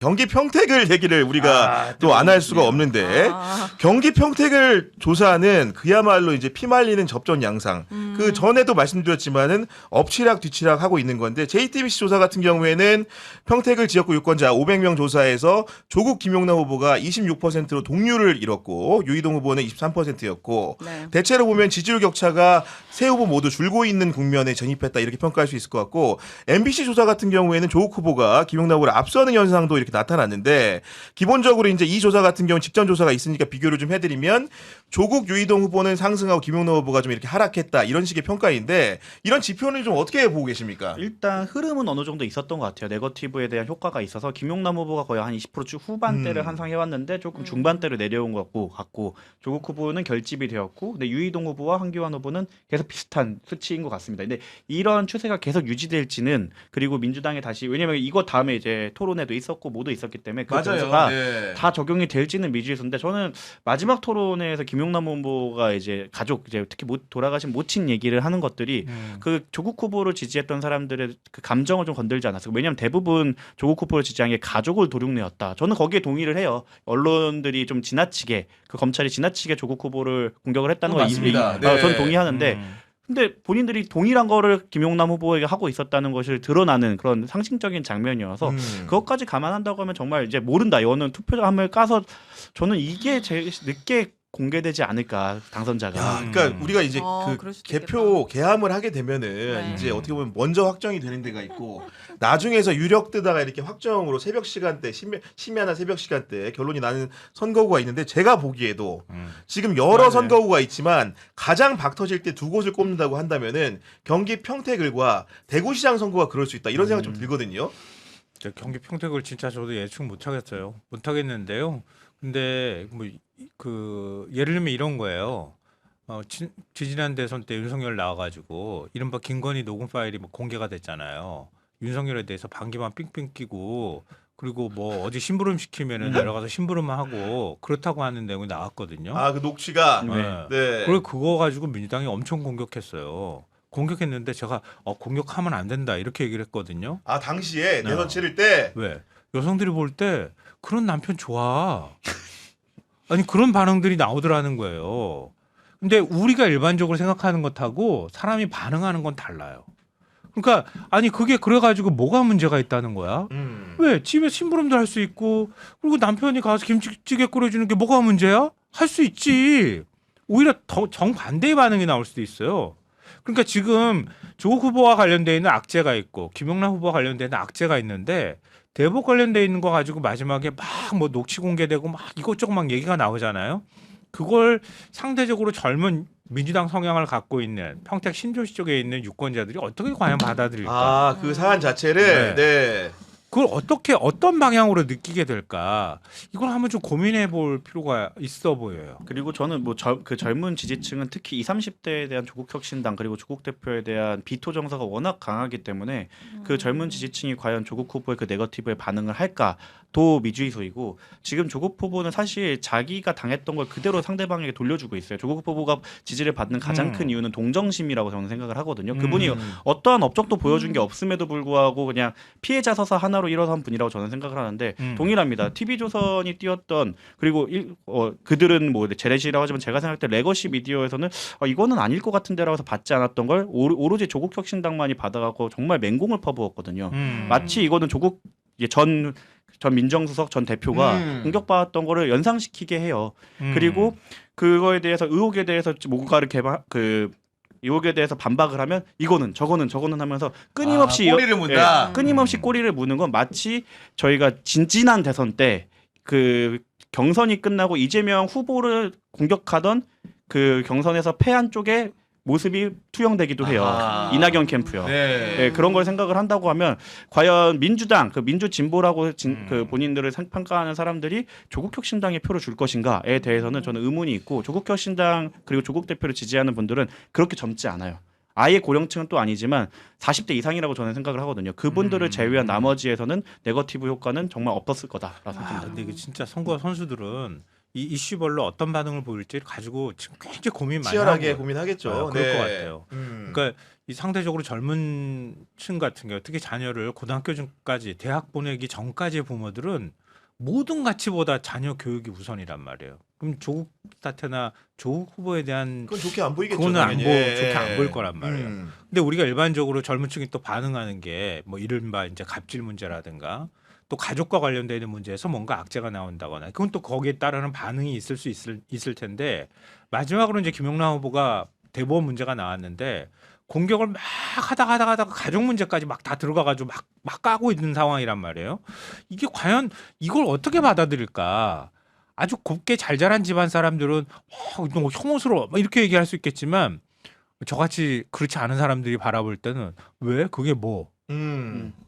경기 평택을 얘기를 우리가 또 안 할 수가 없는데 경기 평택을 조사하는 그야말로 이제 피말리는 접전 양상. 그 전에도 말씀드렸지만은 엎치락 뒤치락 하고 있는 건데 JTBC 조사 같은 경우에는 평택을 지역구 유권자 500명 조사에서 조국 김용남 후보가 26%로 동률을 이뤘고 유이동 후보는 23%였고 네. 대체로 보면 지지율 격차가 세 후보 모두 줄고 있는 국면에 전입했다 이렇게 평가할 수 있을 것 같고 MBC 조사 같은 경우에는 조국 후보가 김용남 후보를 앞서는 현상도 이렇게 나타났는데 기본적으로 이제 이 조사 같은 경우 직전 조사가 있으니까 비교를 좀 해드리면 조국 유이동 후보는 상승하고 김용남 후보가 좀 이렇게 하락했다 이런 식의 평가인데 이런 지표는 좀 어떻게 보고 계십니까? 일단 흐름은 어느 정도 있었던 것 같아요. 네거티브에 대한 효과가 있어서 김용남 후보가 거의 한 20% 후반대를 한상해왔는데 조금 중반대로 내려온 것 같고 조국 후보는 결집이 되었고 근데 유이동 후보와 황교안 후보는 계속 비슷한 수치인 것 같습니다. 근데 이런 추세가 계속 유지될지는 그리고 민주당에 다시 왜냐면 이거 다음에 이제 토론회도 있었고 모두 있었기 때문에 그 점수가 네. 다 적용이 될지는 미지수인데 저는 마지막 토론회에서 김용남 후보가 이제 가족 이제 특히 돌아가신 모친 얘기를 하는 것들이 그 조국 후보를 지지했던 사람들의 그 감정을 좀 건들지 않았어요. 왜냐하면 대부분 조국 후보를 지지한 게 가족을 도륙내었다. 저는 거기에 동의를 해요. 언론들이 좀 지나치게 그 검찰이 지나치게 조국 후보를 공격을 했다는 거 맞습니다. 네. 저는 동의하는데 근데 본인들이 동일한 거를 김용남 후보에게 하고 있었다는 것을 드러나는 그런 상징적인 장면이어서 그것까지 감안한다고 하면 정말 이제 모른다. 이거는 투표함을 까서 저는 이게 제일 늦게 공개되지 않을까 당선자가. 야, 그러니까 우리가 이제 그 그럴 수도 개표 개함을 하게 되면은 네. 이제 어떻게 보면 먼저 확정이 되는 데가 있고 나중에서 유력 뜨다가 이렇게 확정으로 새벽 시간대 심야나 새벽 시간대 결론이 나는 선거구가 있는데 제가 보기에도 지금 여러 선거구가 있지만 가장 박 터질 때 두 곳을 꼽는다고 한다면은 경기 평택을과 대구시장 선거가 그럴 수 있다 이런 생각 좀 들거든요. 경기 평택을 진짜 저도 예측 못 하겠어요. 못 하겠는데요. 근데 뭐 그 예를 들면 이런 거예요. 지지난 대선 때 윤석열 나와가지고 이른바 김건희 녹음 파일이 뭐 공개가 됐잖아요. 윤석열에 대해서 반기만 삥삥 끼고 그리고 뭐 어디 심부름 시키면은 내려가서 심부름만 하고 그렇다고 하는 내용이 나왔거든요. 아, 그 녹취가 네. 그리고 그거 가지고 민주당이 엄청 공격했어요. 공격했는데 제가 공격하면 안 된다 이렇게 얘기를 했거든요. 아, 당시에 대선 치를 때 왜? 여성들이 볼 때 그런 남편 좋아. 아니 그런 반응들이 나오더라는 거예요. 근데 우리가 일반적으로 생각하는 것하고 사람이 반응하는 건 달라요. 그러니까 아니 그게 그래가지고 뭐가 문제가 있다는 거야? 왜? 집에 심부름도 할 수 있고 그리고 남편이 가서 김치찌개 끓여주는 게 뭐가 문제야? 할 수 있지. 오히려 더 정반대의 반응이 나올 수도 있어요. 그러니까 지금 조국 후보와 관련돼 있는 악재가 있고 김용남 후보와 관련돼 있는 악재가 있는데 대북 관련돼 있는 거 가지고 마지막에 막 뭐 녹취 공개되고 막 이것저것 막 얘기가 나오잖아요. 그걸 상대적으로 젊은 민주당 성향을 갖고 있는 평택 신도시 쪽에 있는 유권자들이 어떻게 과연 받아들일까? 아, 그 사안 자체를 네. 그걸 어떻게 어떤 방향으로 느끼게 될까? 이걸 한번 좀 고민해 볼 필요가 있어 보여요. 그리고 저는 뭐 그 젊은 지지층은 특히 20, 30대에 대한 조국혁신당 그리고 조국 대표에 대한 비토 정서가 워낙 강하기 때문에 그 젊은 지지층이 과연 조국 후보의 그 네거티브에 반응을 할까도 미주의소이고 지금 조국 후보는 사실 자기가 당했던 걸 그대로 상대방에게 돌려주고 있어요. 조국 후보가 지지를 받는 가장 큰 이유는 동정심이라고 저는 생각을 하거든요. 그분이 어떠한 업적도 보여준 게 없음에도 불구하고 그냥 피해자 서사 하나로 일어선 분이라고 저는 생각을 하는데 동일합니다. TV조선이 띄웠던 그리고 그들은 뭐 재래시라고 하지만 제가 생각할 때 레거시 미디어에서는 이거는 아닐 것 같은데라고 해서 받지 않았던 걸 오로지 조국혁신당만이 받아갖고 정말 맹공을 퍼부었거든요. 마치 이거는 조국 전 민정수석 전 대표가 공격받았던 거를 연상시키게 해요. 그리고 그거에 대해서 의혹에 대해서 뭔가를 의혹에 대해서 반박을 하면 이거는 저거는 하면서 끊임없이 꼬리를 문다. 끊임없이 꼬리를 무는 건 마치 저희가 지난 대선 때 그 경선이 끝나고 이재명 후보를 공격하던 그 경선에서 패한 쪽에 모습이 투영되기도 해요. 이낙연 캠프요. 네, 그런 걸 생각을 한다고 하면 과연 민주당, 그 민주진보라고 그 본인들을 평가하는 사람들이 조국혁신당에 표를 줄 것인가에 대해서는 저는 의문이 있고 조국혁신당 그리고 조국 대표를 지지하는 분들은 그렇게 젊지 않아요. 아예 고령층은 또 아니지만 40대 이상이라고 저는 생각을 하거든요. 그분들을 제외한 나머지에서는 네거티브 효과는 정말 없었을 거다라고 생각합니다. 근데 이게 진짜 선거 선수들은 이 이슈별로 어떤 반응을 보일지 가지고 지금 굉장히 고민 많이 치열하게 하고 고민하겠죠. 그럴 것 같아요. 음. 그러니까 이 상대적으로 젊은 층 같은 경우 특히 자녀를 고등학교까지 대학 보내기 전까지의 부모들은 모든 가치보다 자녀 교육이 우선이란 말이에요. 그럼 조국 사태나 조국 후보에 대한 그건 좋게 안 보이겠죠. 그거는 당연히. 좋게 안 보일 거란 말이에요. 음. 근데 우리가 일반적으로 젊은 층이 또 반응하는 게 뭐 이른바 이제 갑질 문제라든가 또 가족과 관련되는 문제에서 뭔가 악재가 나온다거나 그건 또 거기에 따르는 반응이 있을 수 있을 텐데 마지막으로 이제 김용남 후보가 대법원 문제가 나왔는데 공격을 막 하다가 가족 문제까지 막 다 들어가가지고 막 까고 있는 상황이란 말이에요. 이게 과연 이걸 어떻게 받아들일까? 아주 곱게 잘 자란 집안 사람들은 너무 혐오스러워 막 이렇게 얘기할 수 있겠지만 저같이 그렇지 않은 사람들이 바라볼 때는 왜 그게 뭐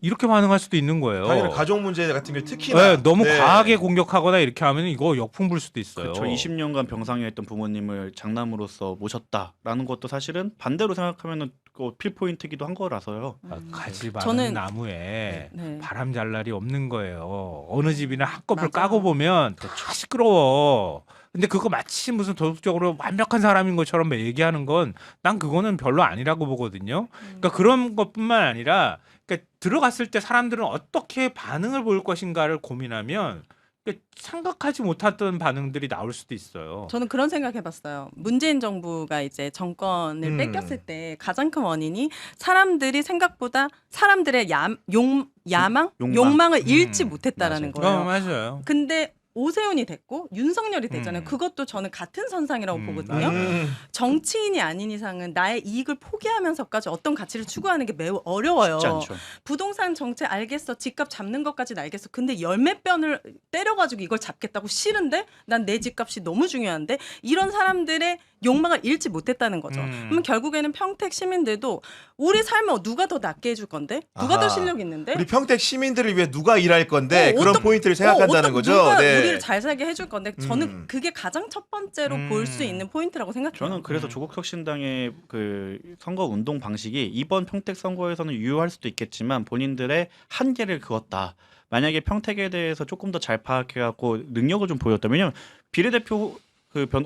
이렇게 반응할 수도 있는 거예요. 당연히 가족 문제 같은 게 특히나 네, 너무 과하게 공격하거나 이렇게 하면 이거 역풍 불 수도 있어요. 그렇죠. 20년간 병상에 있던 부모님을 장남으로서 모셨다라는 것도 사실은 반대로 생각하면은 필 포인트기도 한 거라서요. 가지 많은 저는- 나무에 네. 바람 잘 날이 없는 거예요. 어느 집이나 한꺼풀 맞아요. 까고 보면 다 시끄러워. 근데 그거 마치 무슨 도덕적으로 완벽한 사람인 것처럼 얘기하는 건 난 그거는 별로 아니라고 보거든요. 그러니까 그런 것뿐만 아니라 그러니까 들어갔을 때 사람들은 어떻게 반응을 보일 것인가를 고민하면 그러니까 생각하지 못했던 반응들이 나올 수도 있어요. 저는 그런 생각해봤어요. 문재인 정부가 이제 정권을 뺏겼을 때 가장 큰 원인이 사람들이 생각보다 사람들의 욕망. 욕망을 잃지 맞아요. 못했다라는 거예요. 맞아요. 근데 오세훈이 됐고 윤석열이 됐잖아요. 음. 그것도 저는 같은 선상이라고 보거든요. 맞아요. 정치인이 아닌 이상은 나의 이익을 포기하면서까지 어떤 가치를 추구하는 게 매우 어려워요. 쉽지 않죠. 부동산 정책 알겠어. 집값 잡는 것까지는 알겠어. 근데 열몇 변을 때려가지고 이걸 잡겠다고 싫은데 난 내 집값이 너무 중요한데 이런 사람들의 욕망을 잃지 못했다는 거죠. 그러면 결국에는 평택 시민들도 우리 삶을 누가 더 낫게 해줄 건데? 누가 아하. 더 실력 있는데? 우리 평택 시민들을 위해 누가 일할 건데 그런 어떤- 포인트를 생각한다는 거죠. 누가 네. 우리를 잘 살게 해줄 건데 저는 음. 그게 가장 첫 번째로 볼 수 있는 포인트라고 생각해요. 저는 그래서 조국혁신당의 그 선거 운동 방식이 이번 평택 선거에서는 유효할 수도 있겠지만 본인들의 한계를 그었다. 만약에 평택에 대해서 조금 더 잘 파악해갖고 능력을 좀 보였다면 왜냐면 비례대표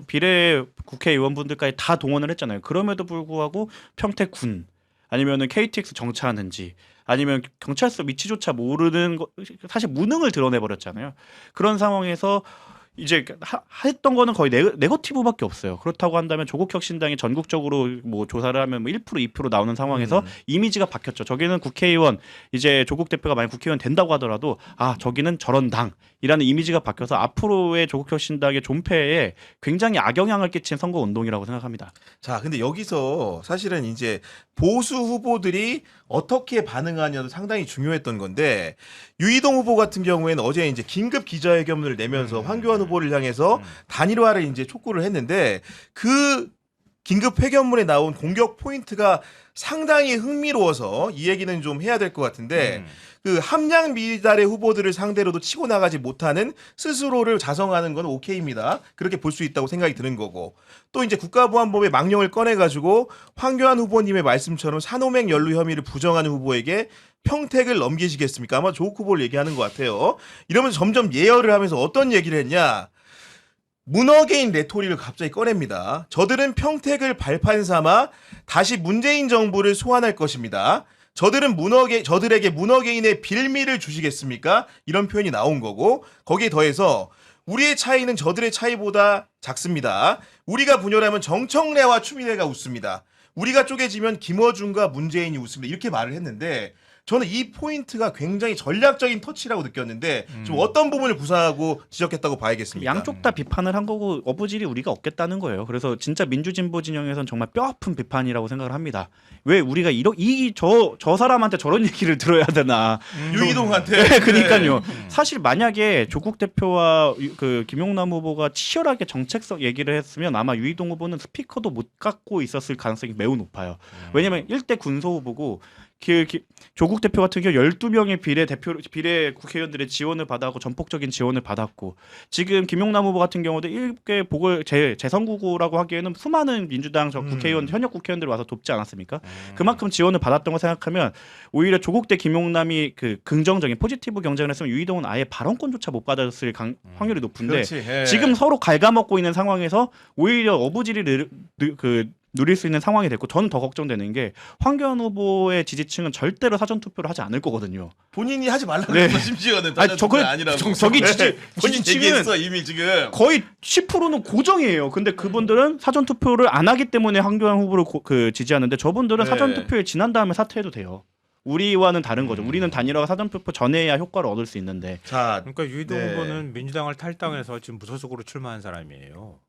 비례 국회의원분들까지 다 동원을 했잖아요. 그럼에도 불구하고 평택군 아니면은 KTX 정차하는지 아니면 경찰서 위치조차 모르는 사실 무능을 드러내 버렸잖아요. 그런 상황에서 이제 했던 거는 거의 네거티브밖에 없어요. 그렇다고 한다면 조국혁신당이 전국적으로 뭐 조사를 하면 뭐 1% 2% 나오는 상황에서 이미지가 바뀌었죠. 저기는 국회의원 이제 조국 대표가 만약 국회의원 된다고 하더라도 아 저기는 저런 당이라는 이미지가 바뀌어서 앞으로의 조국혁신당의 존폐에 굉장히 악영향을 끼친 선거 운동이라고 생각합니다. 자, 근데 여기서 사실은 이제 보수 후보들이 어떻게 반응하냐도 상당히 중요했던 건데 유이동 후보 같은 경우에는 어제 이제 긴급 기자회견을 내면서 황교안 후보를 향해서 단일화를 이제 촉구를 했는데 그 긴급 회견문에 나온 공격 포인트가 상당히 흥미로워서 이 얘기는 좀 해야 될 것 같은데 그 함량 미달의 후보들을 상대로도 치고 나가지 못하는 스스로를 자성하는 건 오케이입니다. 그렇게 볼 수 있다고 생각이 드는 거고 또 이제 국가보안법의 망령을 꺼내가지고 황교안 후보님의 말씀처럼 산호맹 연루 혐의를 부정하는 후보에게 평택을 넘기시겠습니까? 아마 조국 후보를 얘기하는 것 같아요. 이러면서 점점 예열을 하면서 어떤 얘기를 했냐? 문어게인 레토리를 갑자기 꺼냅니다. 저들은 평택을 발판 삼아 다시 문재인 정부를 소환할 것입니다. 저들에게 문어게인의 빌미를 주시겠습니까? 이런 표현이 나온 거고 거기에 더해서 우리의 차이는 저들의 차이보다 작습니다. 우리가 분열하면 정청래와 추미애가 웃습니다. 우리가 쪼개지면 김어준과 문재인이 웃습니다. 이렇게 말을 했는데 저는 이 포인트가 굉장히 전략적인 터치라고 느꼈는데 좀 어떤 부분을 구사하고 지적했다고 봐야겠습니까? 양쪽 다 비판을 한 거고 어부질이 우리가 없겠다는 거예요. 그래서 진짜 민주진보 진영에서는 정말 뼈아픈 비판이라고 생각을 합니다. 왜 우리가 저 사람한테 저런 얘기를 들어야 되나? 유이동한테. 네, 그러니까요. 사실 만약에 조국 대표와 그 김용남 후보가 치열하게 정책적 얘기를 했으면 아마 유이동 후보는 스피커도 못 갖고 있었을 가능성이 매우 높아요. 왜냐면 1대 군소 후보고 조국 대표 같은 경우 12명의 비례 국회의원들의 지원을 받았고 전폭적인 지원을 받았고 지금 김용남 후보 같은 경우도 일개 재선구구라고 하기에는 수많은 민주당 국회의원 현역 국회의원들이 와서 돕지 않았습니까? 그만큼 지원을 받았던 거 생각하면 오히려 조국 대 김용남이 그 긍정적인 포지티브 경쟁을 했으면 유이동은 아예 발언권조차 못 받았을 확률이 높은데 그렇지. 예. 지금 서로 갉아먹고 있는 상황에서 오히려 어부지리를 누릴 수 있는 상황이 됐고 저는 더 걱정되는 게 황교안 후보의 지지층은 절대로 사전 투표를 하지 않을 거거든요. 본인이 하지 말라고 네. 했어 심지어는 아니, 저거 아니라고. 저기 본인 지지층은 얘기했어 이미 지금. 거의 10%는 고정이에요. 근데 그분들은 사전 투표를 안 하기 때문에 황교안 후보를 지지하는데 저분들은 네. 사전 투표에 지난 다음에 사퇴해도 돼요. 우리와는 다른 거죠. 우리는 단일화가 사전 투표 전에 해야 효과를 얻을 수 있는데. 자, 그러니까 유이동 네. 후보는 민주당을 탈당해서 지금 무소속으로 출마한 사람이에요.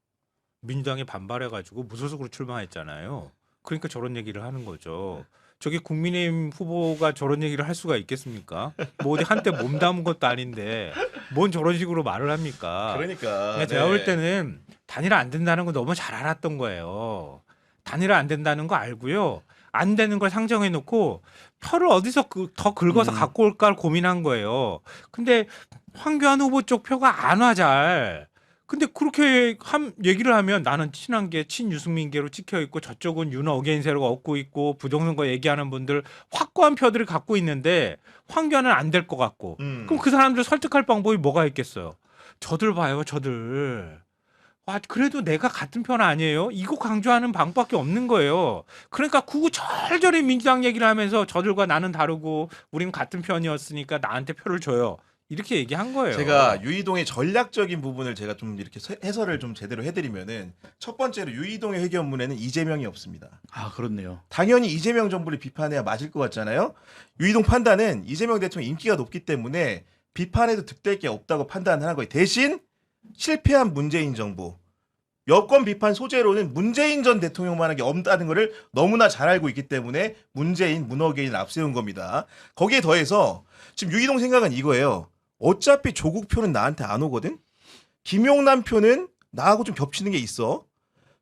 민주당이 반발해가지고 무소속으로 출마했잖아요. 그러니까 저런 얘기를 하는 거죠. 저기 국민의힘 후보가 저런 얘기를 할 수가 있겠습니까? 뭐 어디 한때 몸담은 것도 아닌데 뭔 저런 식으로 말을 합니까? 그러니까. 제가 볼 때는 단일화 안 된다는 거 너무 잘 알았던 거예요. 단일화 안 된다는 거 알고요. 안 되는 걸 상정해 놓고 표를 어디서 더 긁어서 갖고 올까 고민한 거예요. 근데 황교안 후보 쪽 표가 안 와 잘. 근데 그렇게 얘기를 하면 나는 친한 게 친유승민계로 찍혀 있고 저쪽은 윤 어게인세로 얻고 있고 부정선거 얘기하는 분들 확고한 표들을 갖고 있는데 황교안은 안 될 것 같고 그럼 그 사람들 설득할 방법이 뭐가 있겠어요? 저들 봐요, 저들. 아, 그래도 내가 같은 편 아니에요? 이거 강조하는 방법밖에 없는 거예요. 그러니까 구구절절히 민주당 얘기를 하면서 저들과 나는 다르고 우린 같은 편이었으니까 나한테 표를 줘요. 이렇게 얘기한 거예요. 제가 유이동의 전략적인 부분을 제가 좀 이렇게 해설을 좀 제대로 해드리면은 첫 번째로 유이동의 회견문에는 이재명이 없습니다. 아 그렇네요. 당연히 이재명 정부를 비판해야 맞을 것 같잖아요. 유이동 판단은 이재명 대통령 인기가 높기 때문에 비판해도 득될 게 없다고 판단하는 거예요. 대신 실패한 문재인 정부. 여권 비판 소재로는 문재인 전 대통령만한 게 없다는 것을 너무나 잘 알고 있기 때문에 문재인, 문어게인을 앞세운 겁니다. 거기에 더해서 지금 유이동 생각은 이거예요. 어차피 조국 표는 나한테 안 오거든. 김용남 표는 나하고 좀 겹치는 게 있어.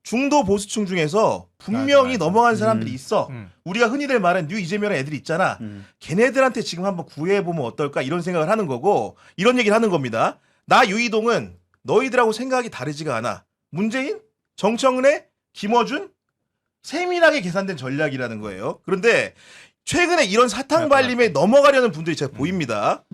중도 보수층 중에서 분명히 맞아. 넘어간 사람들이 있어. 음. 우리가 흔히들 말하는 뉴 이재명이라는 애들이 있잖아. 걔네들한테 지금 한번 구해보면 어떨까 이런 생각을 하는 거고 이런 얘기를 하는 겁니다. 나 유이동은 너희들하고 생각이 다르지가 않아. 문재인, 정청래, 김어준 세밀하게 계산된 전략이라는 거예요. 그런데 최근에 이런 사탕 발림에 넘어가려는 분들이 제가 보입니다.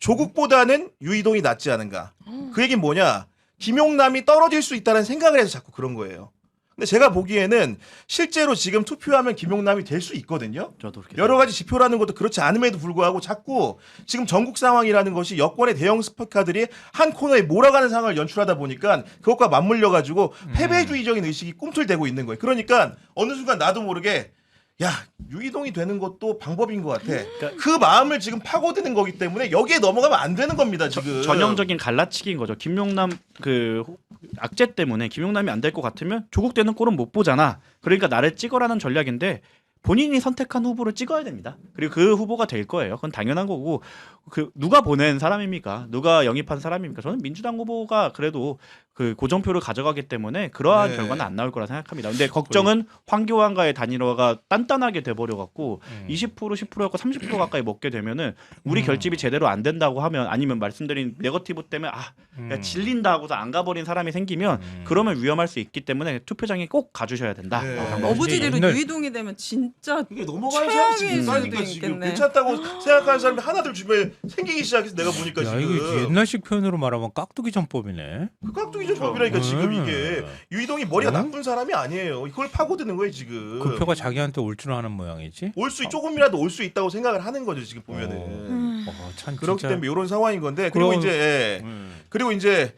조국보다는 유이동이 낫지 않은가. 그 얘기는 뭐냐. 김용남이 떨어질 수 있다는 생각을 해서 자꾸 그런 거예요. 근데 제가 보기에는 실제로 지금 투표하면 김용남이 될 수 있거든요. 저도 그렇게 여러 가지 지표라는 것도 그렇지 않음에도 불구하고 자꾸 지금 전국 상황이라는 것이 여권의 대형 스포카들이 한 코너에 몰아가는 상황을 연출하다 보니까 그것과 맞물려 가지고 패배주의적인 의식이 꿈틀대고 있는 거예요. 그러니까 어느 순간 나도 모르게 야 유이동이 되는 것도 방법인 것 같아. 그 마음을 지금 파고드는 거기 때문에 여기에 넘어가면 안 되는 겁니다. 지금 전형적인 갈라치기인 거죠. 김용남 그 악재 때문에 김용남이 안 될 것 같으면 조국 되는 꼴은 못 보잖아. 그러니까 나를 찍어라는 전략인데 본인이 선택한 후보를 찍어야 됩니다. 그리고 그 후보가 될 거예요. 그건 당연한 거고 그 누가 보낸 사람입니까? 누가 영입한 사람입니까? 저는 민주당 후보가 그래도 그 고정표를 가져가기 때문에 그러한 네. 결과는 안 나올 거라 생각합니다. 근데 걱정은 황교안과의 단일화가 단단하게 돼버려 갖고 20% 10%였고 30% 가까이 먹게 되면은 우리 결집이 제대로 안 된다고 하면 아니면 말씀드린 네거티브 때문에 야, 질린다 하고서 안 가버린 사람이 생기면 그러면 위험할 수 있기 때문에 투표장에 꼭 가주셔야 된다. 네. 어부지리로 옛날- 유이동이 되면 진짜 이게 넘어가는 사람이 지금 최악일 있다니까 수도 지금 있겠네. 괜찮다고 생각하는 사람이 하나둘 주변에 생기기 시작해서 내가 보니까 야, 지금 이거 옛날식 표현으로 말하면 깍두기 전법이네. 그 깍두기 조합이라니까 지금 이게 유이동이 머리가 음. 나쁜 사람이 아니에요. 이걸 파고드는 거예요 지금. 그 표가 자기한테 올 줄 아는 모양이지. 조금이라도 올 수 있다고 생각을 하는 거죠 지금 보면은. 참 그렇기 진짜. 때문에 이런 상황인 건데 그리고 그럼- 이제 그리고 이제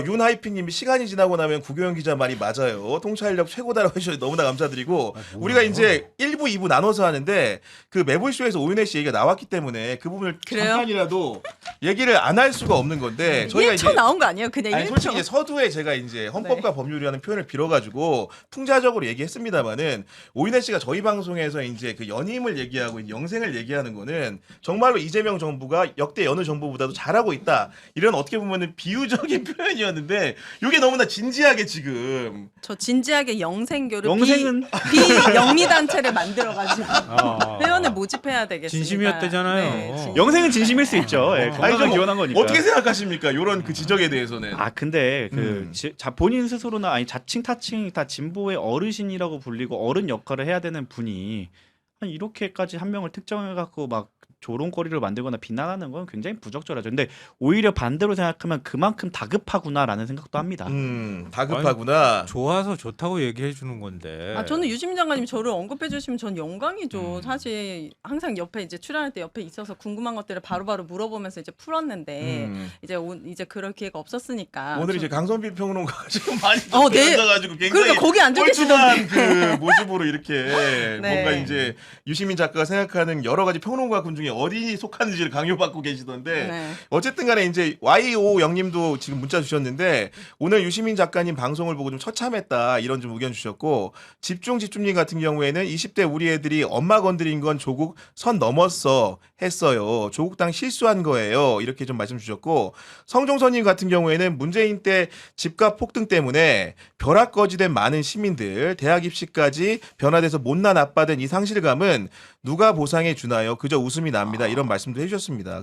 윤하이핑님이 시간이 지나고 나면 구교영 기자 말이 맞아요. 통찰력 최고다라고 해주셔서 너무나 감사드리고 우리가 이제 1부, 2부 나눠서 하는데 그 매불쇼에서 오윤혜 씨 얘기가 나왔기 때문에 그 부분을 그래요? 잠깐이라도 얘기를 안 할 수가 없는 건데 저희가 1초 이제 나온 거 아니에요? 그냥 아니 1초. 솔직히 이제 서두에 제가 이제 헌법과 법률이라는 표현을 빌어가지고 풍자적으로 얘기했습니다만은 오윤혜 씨가 저희 방송에서 이제 그 연임을 얘기하고 영생을 얘기하는 거는 정말로 이재명 정부가 역대 여느 정부보다도 잘하고 있다 이런 어떻게 보면은 비유적인 표현이었는데 이게 너무나 진지하게 지금 저 진지하게 영생교를 영생은 비영리 단체를 만들어가지고 아. 회원을 모집해야 되겠습니다. 진심이었대잖아요. 진심. 영생은 진심일 수 있죠. 예, 아니, 건강을 좀 기원한 거니까. 어떻게 생각하십니까? 이런 그 지적에 대해서는. 아 근데 본인 스스로나 아니 자칭 타칭 다 진보의 어르신이라고 불리고 어른 역할을 해야 되는 분이 이렇게까지 한 명을 특정해 갖고 막 조롱거리를 만들거나 비난하는 건 굉장히 부적절하죠. 근데 오히려 반대로 생각하면 그만큼 다급하구나라는 생각도 합니다. 다급하구나. 좋아서 좋다고 얘기해 주는 건데. 아 저는 유시민 장관님 저를 언급해 주시면 전 영광이죠. 음. 사실 항상 옆에 이제 출연할 때 옆에 있어서 궁금한 것들을 바로바로 물어보면서 이제 풀었는데 이제 그럴 기회가 없었으니까. 오늘 이제 강선비 평론가가 지금 많이 네. 앉아가지고 굉장히 그러니까 거기 앉아 계시던데. 뻘쭘한 그 모습으로 이렇게 네. 뭔가 이제 유시민 작가가 생각하는 여러 가지 평론가 군 중에 어디 속하는지를 강요받고 계시던데 네. 어쨌든 간에 이제 YO 영님도 지금 문자 주셨는데 오늘 유시민 작가님 방송을 보고 좀 처참했다 이런 좀 의견 주셨고 집중님 같은 경우에는 20대 우리 애들이 엄마 건드린 건 조국 선 넘었어 했어요. 조국당 실수한 거예요. 이렇게 좀 말씀 주셨고 성종선님 같은 경우에는 문재인 때 집값 폭등 때문에 벼락거지된 많은 시민들 대학 입시까지 변화돼서 못난 아빠 된 이 상실감은 누가 보상해 주나요? 그저 웃음이 납니다. 이런 말씀도 해주셨습니다.